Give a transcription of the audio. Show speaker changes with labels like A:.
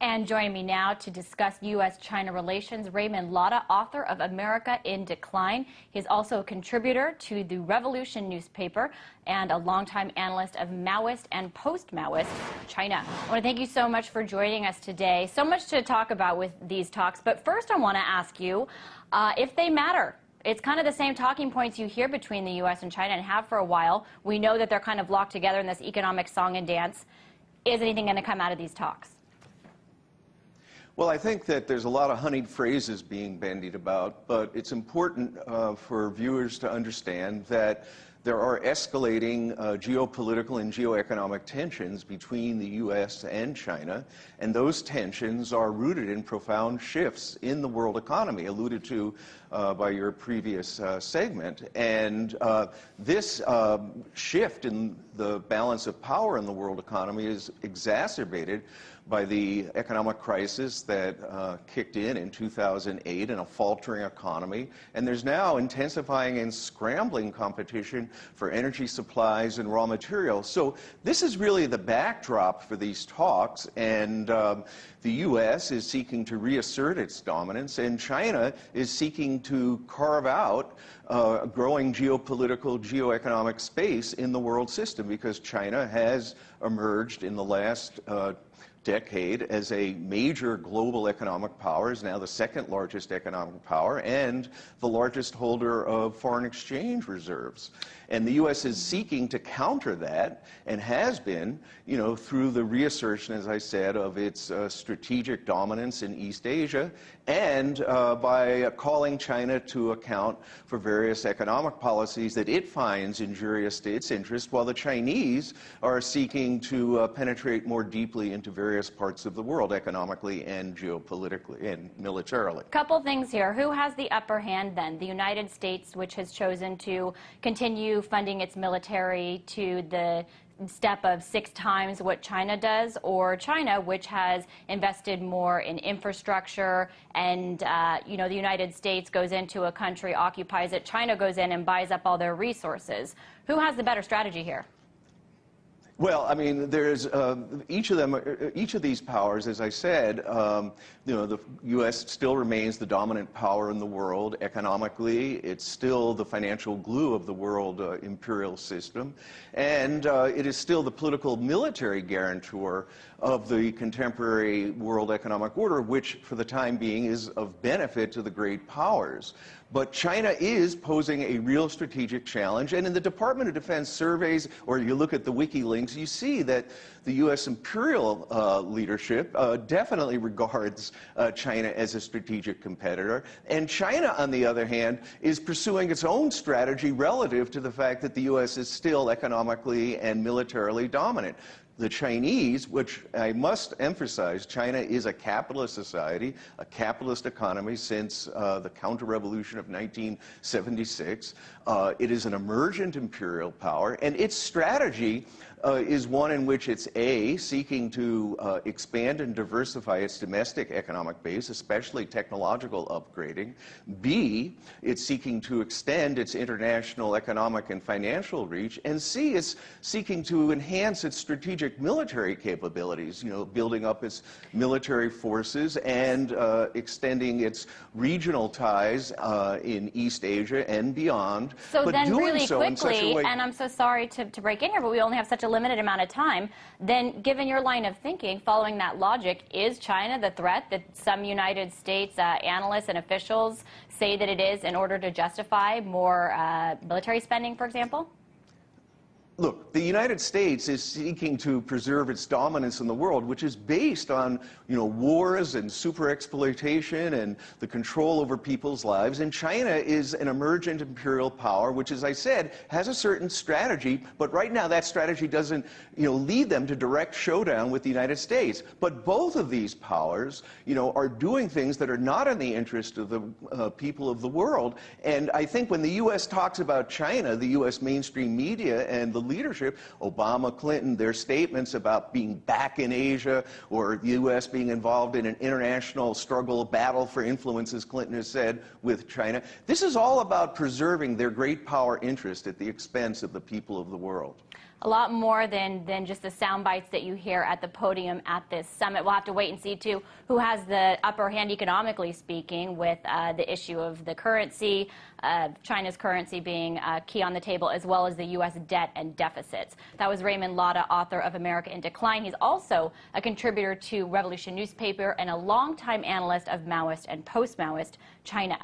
A: And joining me now to discuss U.S.-China relations, Raymond Lotta, author of America in Decline. He's also a contributor to the Revolution newspaper and a longtime analyst of Maoist and post-Maoist China. I want to thank you so much for joining us today. So much to talk about with these talks, but first I want to ask you if they matter. It's kind of the same talking points you hear between the U.S. and China and have for a while. We know that they're kind of locked together in this economic song and dance. Is anything going to come out of these talks?
B: Well, I think that there's a lot of honeyed phrases being bandied about, but it's important for viewers to understand that there are escalating geopolitical and geoeconomic tensions between the U.S. and China, and those tensions are rooted in profound shifts in the world economy, alluded to by your previous segment. And this shift in the balance of power in the world economy is exacerbated by the economic crisis that kicked in 2008 and a faltering economy. And there's now intensifying and scrambling competition for energy supplies and raw materials. So this is really the backdrop for these talks, and the U.S. is seeking to reassert its dominance, and China is seeking to carve out a growing geopolitical, geoeconomic space in the world system, because China has emerged in the last decade as a major global economic power, is now the second largest economic power and the largest holder of foreign exchange reserves. And the U.S. is seeking to counter that, and has been, through the reassertion, as I said, of its strategic dominance in East Asia, and by calling China to account for various economic policies that it finds injurious to its interest, while the Chinese are seeking to penetrate more deeply into various parts of the world, economically and geopolitically and militarily.
A: Couple things here. Who has the upper hand then? The United States, which has chosen to continue funding its military to the step of 6 times what China does, or China, which has invested more in infrastructure, and the United States goes into a country, occupies it, China goes in and buys up all their resources. Who has the better strategy here?
B: Well, I mean, there's each of these powers, as I said, the U.S. still remains the dominant power in the world economically. It's still the financial glue of the world imperial system, and it is still the political military guarantor of the contemporary world economic order, which for the time being is of benefit to the great powers. But China is posing a real strategic challenge, and in the Department of Defense surveys, or you look at the WikiLeaks, you see that the U.S. imperial leadership definitely regards China as a strategic competitor. And China, on the other hand, is pursuing its own strategy relative to the fact that the U.S. is still economically and militarily dominant. The Chinese, which I must emphasize, China is a capitalist society, a capitalist economy since the counter-revolution of 1976. It is an emergent imperial power, and its strategy is one in which it's A, seeking to expand and diversify its domestic economic base, especially technological upgrading. B, it's seeking to extend its international economic and financial reach. And C, is seeking to enhance its strategic military capabilities, building up its military forces and extending its regional ties in East Asia and beyond.
A: So
B: but
A: then
B: doing
A: really
B: so in such a
A: quickly,
B: way,
A: and I'm so sorry to break in here, but we only have such a limited amount of time, then given your line of thinking, following that logic, is China the threat that some United States analysts and officials say that it is in order to justify more military spending, for example?
B: Look, the United States is seeking to preserve its dominance in the world, which is based on, wars and super-exploitation and the control over people's lives. And China is an emergent imperial power, which, as I said, has a certain strategy. But right now, that strategy doesn't, lead them to direct showdown with the United States. But both of these powers, are doing things that are not in the interest of the people of the world. And I think when the U.S. talks about China, the U.S. mainstream media and the leadership, Obama, Clinton, their statements about being back in Asia, or the U.S. being involved in an international struggle, battle for influence, as Clinton has said, with China. This is all about preserving their great power interest at the expense of the people of the world.
A: A lot more than just the sound bites that you hear at the podium at this summit. We'll have to wait and see, too, who has the upper hand economically speaking with the issue of the currency, China's currency being key on the table, as well as the U.S. debt and deficits. That was Raymond Lotta, author of America in Decline. He's also a contributor to Revolution newspaper and a longtime analyst of Maoist and post-Maoist China.